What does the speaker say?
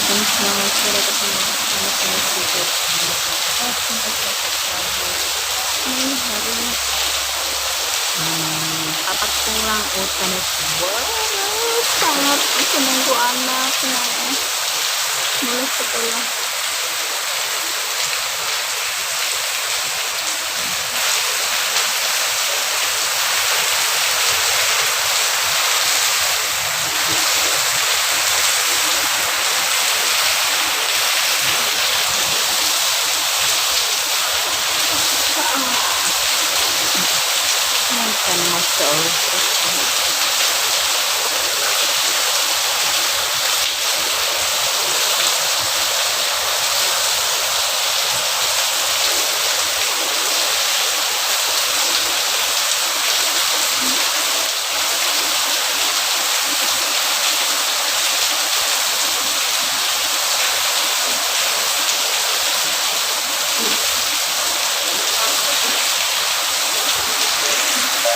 Semangat suara bersama sama sedikit ini hari papat pulang hutan sangat aku nunggu anaknya mulai sekolah kan masuk